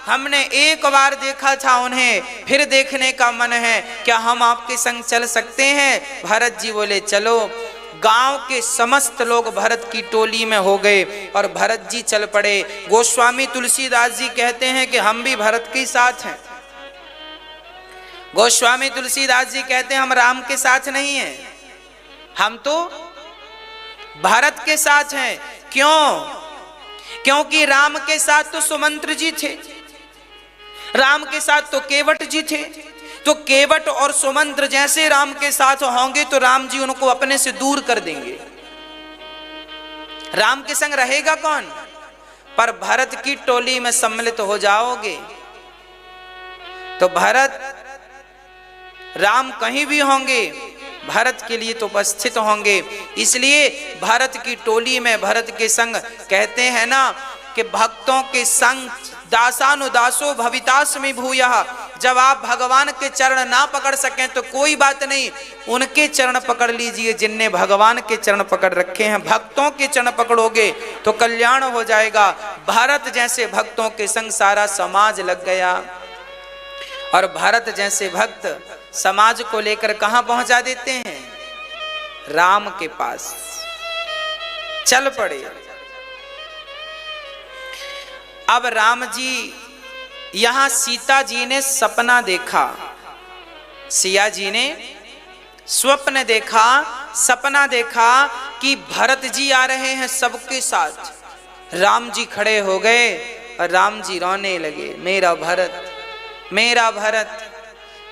A: हमने एक बार देखा था उन्हें, फिर देखने का मन है, क्या हम आपके संग चल सकते हैं? भरत जी बोले चलो। गांव के समस्त लोग भरत की टोली में हो गए और भरत जी चल पड़े। गोस्वामी तुलसीदास जी कहते हैं कि हम भी भरत के साथ हैं। गोस्वामी तुलसीदास जी कहते हैं हम राम के साथ नहीं हैं, हम तो भरत के साथ हैं। क्यों? क्योंकि राम के साथ तो सुमंत्र जी थे, राम के साथ तो केवट जी थे, तो केवट और सुमंत्र जैसे राम के साथ होंगे तो राम जी उनको अपने से दूर कर देंगे। राम के संग रहेगा कौन? पर भरत की टोली में सम्मिलित हो जाओगे तो भरत, राम कहीं भी होंगे भरत के लिए तो उपस्थित होंगे। इसलिए भरत की टोली में, भरत के संग, कहते हैं ना कि भक्तों के संग दासानुदासो भवितास्मि भूयः। जब आप भगवान के चरण ना पकड़ सकें तो कोई बात नहीं, उनके चरण पकड़ लीजिए जिनने भगवान के चरण पकड़ रखे हैं। भक्तों के चरण पकड़ोगे तो कल्याण हो जाएगा। भरत जैसे भक्तों के संग सारा समाज लग गया और भरत जैसे भक्त समाज को लेकर कहां पहुंचा देते हैं? राम के पास चल पड़े। अब राम जी, यहां सीता जी ने सपना देखा, सिया जी ने स्वप्न देखा, सपना देखा कि भरत जी आ रहे हैं सबके साथ। राम जी खड़े हो गए और राम जी रोने लगे, मेरा भरत, मेरा भरत,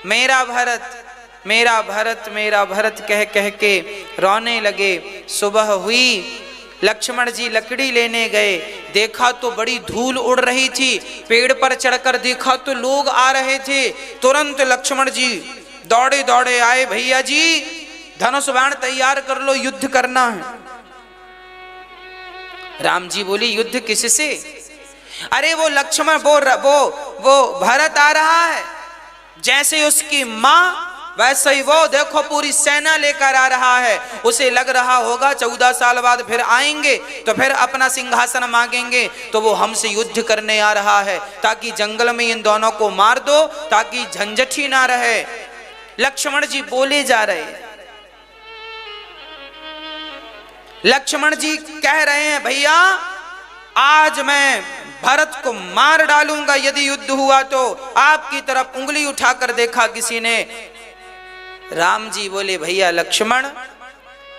A: मेरा भरत, मेरा भरत, मेरा भरत कह कह के रोने लगे। सुबह हुई, लक्ष्मण जी लकड़ी लेने गए, देखा तो बड़ी धूल उड़ रही थी। पेड़ पर चढ़कर देखा तो लोग आ रहे थे। तुरंत लक्ष्मण जी दौड़े दौड़े आए, भैया जी धनुष बाण तैयार कर लो, युद्ध करना है। राम जी बोली, युद्ध किससे? अरे वो लक्ष्मण, वो भरत आ रहा है, जैसे उसकी माँ वैसे ही वो देखो पूरी सेना लेकर आ रहा है। उसे लग रहा होगा 14 साल बाद फिर आएंगे तो फिर अपना सिंहासन मांगेंगे, तो वो हमसे युद्ध करने आ रहा है, ताकि जंगल में इन दोनों को मार दो, ताकि झंझट ही ना रहे। लक्ष्मण जी बोले जा रहे, लक्ष्मण जी कह रहे हैं, भैया आज मैं भरत को मार डालूंगा यदि युद्ध हुआ तो। आपकी तरफ उंगली उठाकर देखा किसी ने। राम जी बोले, भैया लक्ष्मण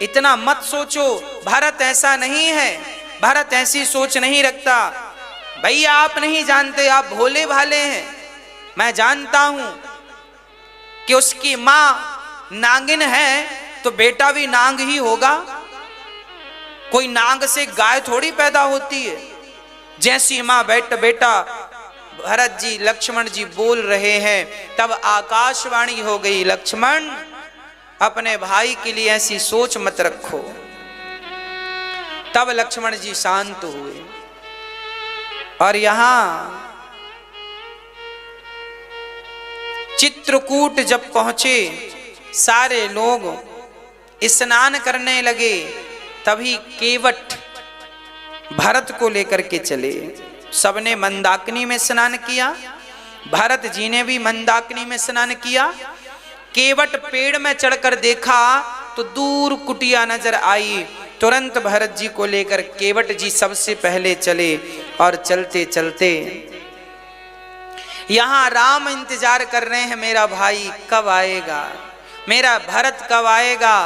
A: इतना मत सोचो, भरत ऐसा नहीं है, भरत ऐसी सोच नहीं रखता। भैया आप नहीं जानते, आप भोले भाले हैं। मैं जानता हूं कि उसकी मां नागिन है तो बेटा भी नाग ही होगा। कोई नाग से गाय थोड़ी पैदा होती है। जैसी मां बेटा भरत जी, लक्ष्मण जी बोल रहे हैं, तब आकाशवाणी हो गई, लक्ष्मण अपने भाई के लिए ऐसी सोच मत रखो। तब लक्ष्मण जी शांत हुए। और यहां चित्रकूट जब पहुंचे, सारे लोग स्नान करने लगे, तभी केवट भरत को लेकर के चले। सबने मंदाकिनी में स्नान किया, भरत जी ने भी मंदाकिनी में स्नान किया। केवट पेड़ में चढ़कर देखा तो दूर कुटिया नजर आई। तुरंत भरत जी को लेकर केवट जी सबसे पहले चले। और चलते चलते यहां राम इंतजार कर रहे हैं, मेरा भाई कब आएगा, मेरा भरत कब आएगा,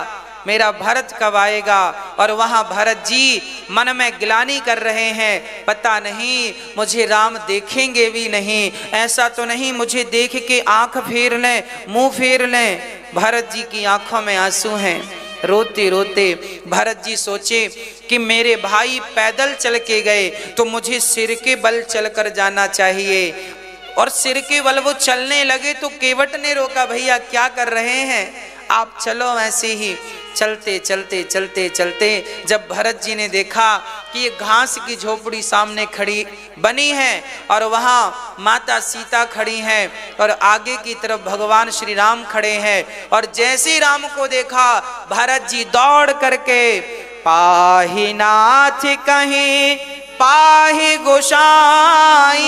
A: मेरा भरत कब आएगा। और वहां भरत जी मन में ग्लानि कर रहे हैं, पता नहीं मुझे राम देखेंगे भी नहीं, ऐसा तो नहीं मुझे देख के आंख फेर लें, मुंह फेर लें। भरत जी की आंखों में आंसू हैं। रोते रोते भरत जी सोचे कि मेरे भाई पैदल चल के गए तो मुझे सिर के बल चलकर जाना चाहिए। और सिर के बल वो चलने लगे तो केवट ने रोका, भैया क्या कर रहे हैं, आप चलो ऐसे ही। चलते चलते चलते चलते जब भरत जी ने देखा कि ये घास की झोपड़ी सामने खड़ी बनी है और वहाँ माता सीता खड़ी हैं और आगे की तरफ भगवान श्री राम खड़े हैं, और जैसे राम को देखा भरत जी दौड़ करके पाहि नाथ कहीं पाहि गोसाई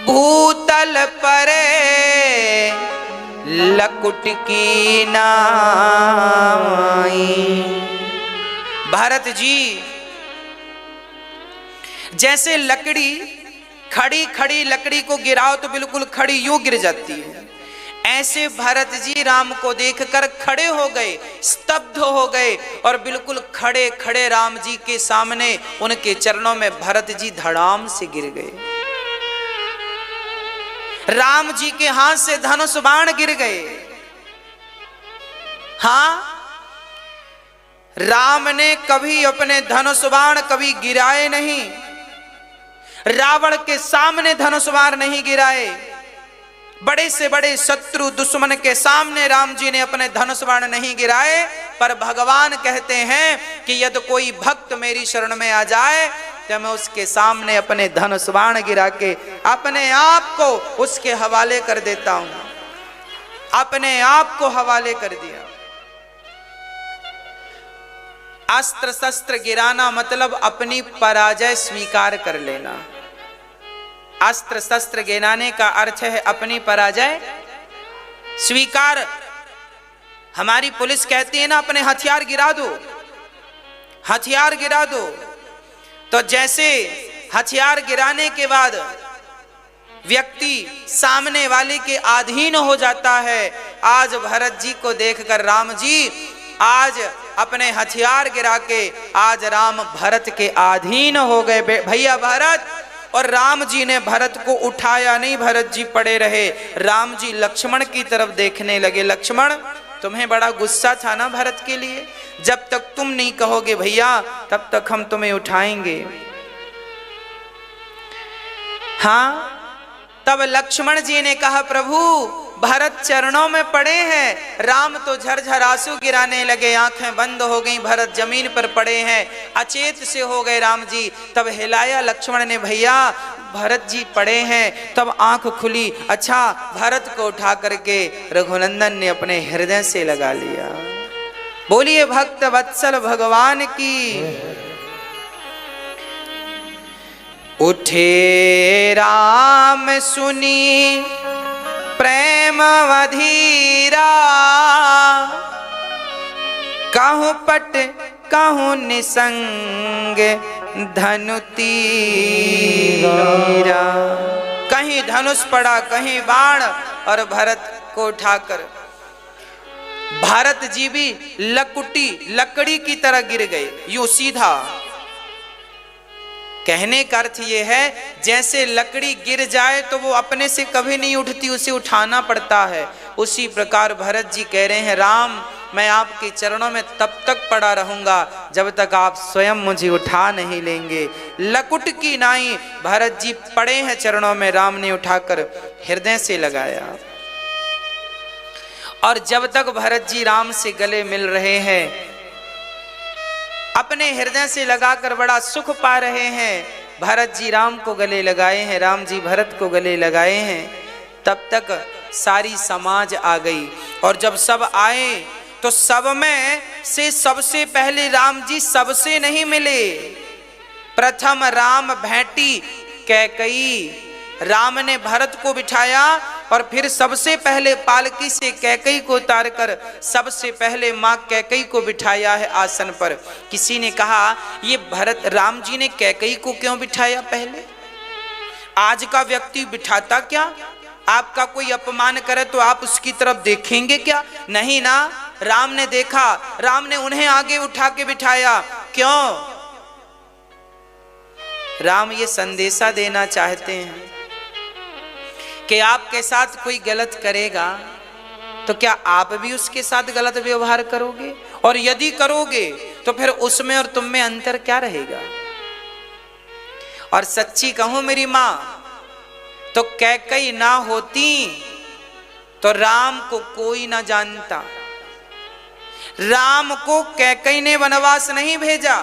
A: भूतल परे लकुट की नाई। भरत जी जैसे लकड़ी खड़ी खड़ी लकड़ी को गिराओ तो बिल्कुल खड़ी यूं गिर जाती है, ऐसे भरत जी राम को देखकर खड़े हो गए, स्तब्ध हो गए और बिल्कुल खड़े खड़े राम जी के सामने उनके चरणों में भरत जी धड़ाम से गिर गए। राम जी के हाथ से धनुष बाण गिर गए। हां, राम ने कभी अपने धनुष बाण कभी गिराए नहीं, रावण के सामने धनुष बाण नहीं गिराए, बड़े से बड़े शत्रु दुश्मन के सामने राम जी ने अपने धनुष बाण नहीं गिराए। पर भगवान कहते हैं कि यदि कोई भक्त मेरी शरण में आ जाए तो मैं उसके सामने अपने धनुष बाण गिरा के अपने आप को उसके हवाले कर देता हूं। अपने आप को हवाले कर दिया। अस्त्र शस्त्र गिराना मतलब अपनी पराजय स्वीकार कर लेना। अस्त्र शस्त्र गिराने का अर्थ है अपनी पराजय स्वीकार। हमारी पुलिस कहती है ना, अपने हथियार गिरा दो, हथियार गिरा दो। तो जैसे हथियार गिराने के बाद व्यक्ति सामने वाले के अधीन हो जाता है, आज भरत जी को देखकर राम जी आज अपने हथियार गिरा के आज राम भरत के अधीन हो गए। भैया भरत, और राम जी ने भरत को उठाया नहीं, भरत जी पड़े रहे। राम जी लक्ष्मण की तरफ देखने लगे। लक्ष्मण, तुम्हें बड़ा गुस्सा था ना भरत के लिए, जब तक तुम नहीं कहोगे भैया तब तक हम तुम्हें उठाएंगे। हाँ, तब लक्ष्मण जी ने कहा प्रभु भरत चरणों में पड़े हैं। राम तो झरझर आंसू गिराने लगे, आंखें बंद हो गईं, भरत जमीन पर पड़े हैं, अचेत से हो गए राम जी। तब हिलाया लक्ष्मण ने, भैया भरत जी पड़े हैं। तब आंख खुली, अच्छा, भरत को उठा करके रघुनंदन ने अपने हृदय से लगा लिया। बोलिए भक्त वत्सल भगवान की। उठे राम सुनी प्रेम अधीरा, कहूँ पट कहूँ निसंग धनु तीरा। कहीं धनुष पड़ा, कहीं बाण, और भरत को उठाकर भरत जी भी लकड़ी की तरह गिर गए, यूं सीधा। कहने का अर्थ ये है जैसे लकड़ी गिर जाए तो वो अपने से कभी नहीं उठती, उसे उठाना पड़ता है। उसी प्रकार भरत जी कह रहे हैं, राम मैं आपके चरणों में तब तक पड़ा रहूंगा जब तक आप स्वयं मुझे उठा नहीं लेंगे। लकुट की नाई भरत जी पड़े हैं चरणों में, राम ने उठाकर हृदय से लगाया। और जब तक भरत जी राम से गले मिल रहे हैं, अपने हृदय से लगाकर बड़ा सुख पा रहे हैं, भरत जी राम को गले लगाए हैं, राम जी भरत को गले लगाए हैं, तब तक सारी समाज आ गई। और जब सब आए तो सब में से सबसे पहले राम जी सबसे नहीं मिले। प्रथम राम भेंटी कैकई, राम ने भरत को बिठाया और फिर सबसे पहले पालकी से कैकई को उतारकर सबसे पहले मां कैकई को बिठाया है आसन पर। किसी ने कहा ये भरत राम जी ने कैकई को क्यों बिठाया पहले? आज का व्यक्ति बिठाता क्या? आपका कोई अपमान करे तो आप उसकी तरफ देखेंगे क्या? नहीं ना, राम ने देखा, राम ने उन्हें आगे उठा के बिठाया। क्यों? राम ये संदेशा देना चाहते हैं कि आपके साथ कोई गलत करेगा तो क्या आप भी उसके साथ गलत व्यवहार करोगे? और यदि करोगे तो फिर उसमें और तुम में अंतर क्या रहेगा? और सच्ची कहूं मेरी मां, तो कैकई ना होती तो राम को कोई ना जानता। राम को कैकई ने वनवास नहीं भेजा।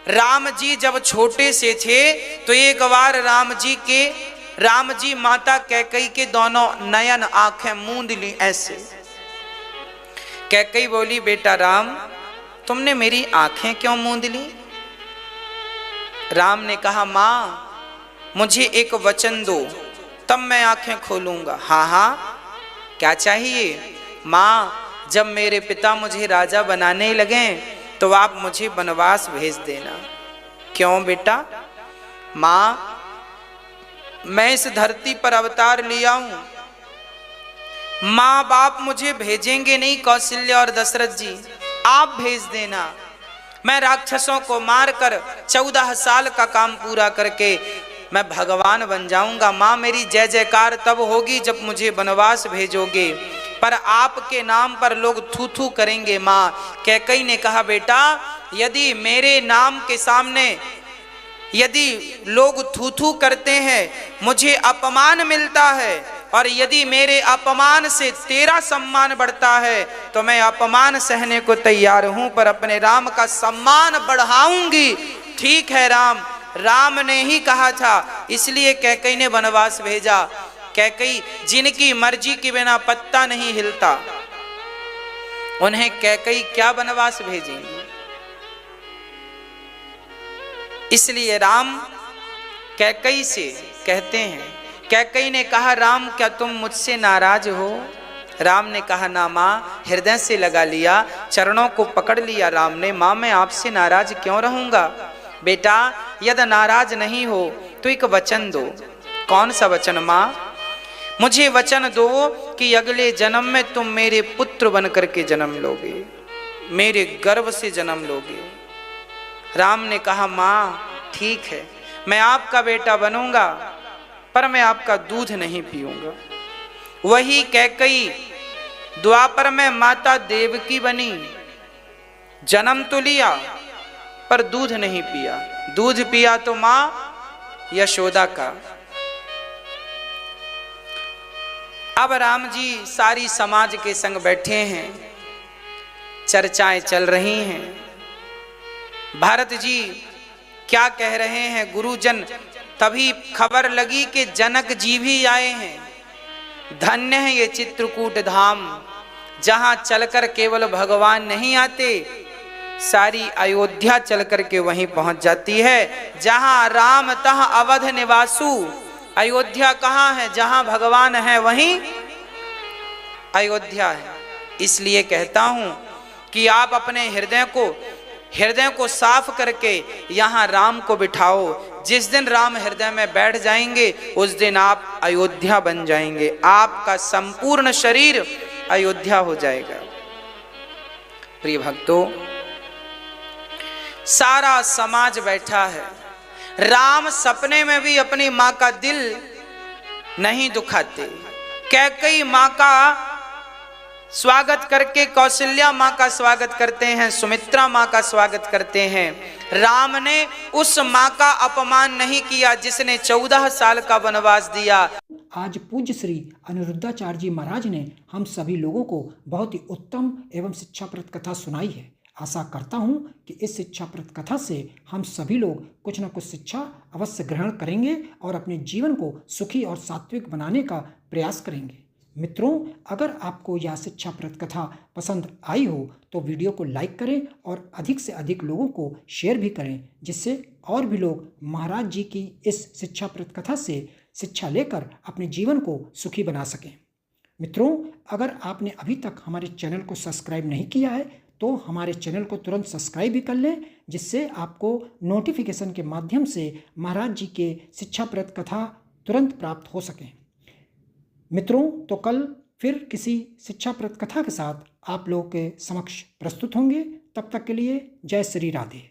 A: राम जी जब छोटे से थे तो एक बार राम जी माता कैकई के दोनों नयन आंखें मूंद ली ऐसे। कैकई बोली, बेटा राम तुमने मेरी आंखें क्यों मूंद ली? राम ने कहा, मां मुझे एक वचन दो तब मैं आंखें खोलूंगा। हाँ हाँ, क्या चाहिए? मां जब मेरे पिता मुझे राजा बनाने लगे तो आप मुझे वनवास भेज देना। क्यों बेटा? मां मैं इस धरती पर अवतार लिया हूं, मां बाप मुझे भेजेंगे नहीं, कौशल्य और दशरथ जी आप भेज देना। मैं राक्षसों को मारकर 14 साल का काम पूरा करके मैं भगवान बन जाऊंगा। मां मेरी जय जयकार तब होगी जब मुझे वनवास भेजोगे, पर आपके नाम पर लोग थू थू करेंगे। मां कैकई ने कहा, बेटा यदि मेरे नाम के सामने यदि लोग थू थू करते हैं, मुझे अपमान मिलता है, और यदि मेरे अपमान से तेरा सम्मान बढ़ता है तो मैं अपमान सहने को तैयार हूं, पर अपने राम का सम्मान बढ़ाऊंगी। ठीक है राम ने ही कहा था, इसलिए कैकई ने वनवास भेजा। कैकई जिनकी मर्जी के बिना पत्ता नहीं हिलता, उन्हें कैकई क्या वनवास भेजेंगी? इसलिए राम कैकई से कहते हैं, कैकई ने कहा, राम क्या तुम मुझसे नाराज हो? राम ने कहा, ना मां, हृदय से लगा लिया, चरणों को पकड़ लिया राम ने। मां मैं आपसे नाराज क्यों रहूंगा? बेटा यदि नाराज नहीं हो तो एक वचन दो। कौन सा वचन? मां मुझे वचन दो कि अगले जन्म में तुम मेरे पुत्र बन करके जन्म लोगे। मेरे गर्भ से जन्म लोगे। राम ने कहा माँ ठीक है, मैं आपका बेटा बनूंगा, पर मैं आपका दूध नहीं पीऊंगा। वही कैकेयी द्वापर में माता देवकी बनी, जन्म तो लिया पर दूध नहीं पिया। दूध पिया तो मां यशोदा का। अब राम जी सारी समाज के संग बैठे हैं, चर्चाएं चल रही हैं। भरत जी क्या कह रहे हैं गुरुजन, तभी खबर लगी कि जनक जी भी आए हैं। धन्य है ये चित्रकूट धाम, जहां चलकर केवल भगवान नहीं आते, सारी अयोध्या चलकर के वहीं पहुंच जाती है। जहां राम तह अवध निवासु, अयोध्या कहाँ है? जहां भगवान है वहीं अयोध्या है। इसलिए कहता हूं कि आप अपने हृदय को साफ करके यहाँ राम को बिठाओ। जिस दिन राम हृदय में बैठ जाएंगे उस दिन आप अयोध्या बन जाएंगे, आपका संपूर्ण शरीर अयोध्या हो जाएगा। प्रिय भक्तों, सारा समाज बैठा है। राम सपने में भी अपनी मां का दिल नहीं दुखाते। कैकेयी मां का स्वागत करके कौशल्या मां का स्वागत करते हैं, सुमित्रा मां का स्वागत करते हैं। राम ने उस मां का अपमान नहीं किया जिसने 14 साल का वनवास दिया।
B: आज पूज्य श्री अनिरुद्धाचार्य जी महाराज ने हम सभी लोगों को बहुत ही उत्तम एवं शिक्षाप्रद कथा सुनाई है। आशा करता हूँ कि इस शिक्षाप्रद कथा से हम सभी लोग कुछ न कुछ शिक्षा अवश्य ग्रहण करेंगे और अपने जीवन को सुखी और सात्विक बनाने का प्रयास करेंगे। मित्रों, अगर आपको यह शिक्षाप्रद कथा पसंद आई हो तो वीडियो को लाइक करें और अधिक से अधिक लोगों को शेयर भी करें, जिससे और भी लोग महाराज जी की इस शिक्षाप्रद कथा से शिक्षा लेकर अपने जीवन को सुखी बना सकें। मित्रों, अगर आपने अभी तक हमारे चैनल को सब्सक्राइब नहीं किया है तो हमारे चैनल को तुरंत सब्सक्राइब भी कर लें, जिससे आपको नोटिफिकेशन के माध्यम से महाराज जी के शिक्षाप्रद कथा तुरंत प्राप्त हो सकें। मित्रों, तो कल फिर किसी शिक्षाप्रद कथा के साथ आप लोगों के समक्ष प्रस्तुत होंगे। तब तक के लिए जय श्री राधे।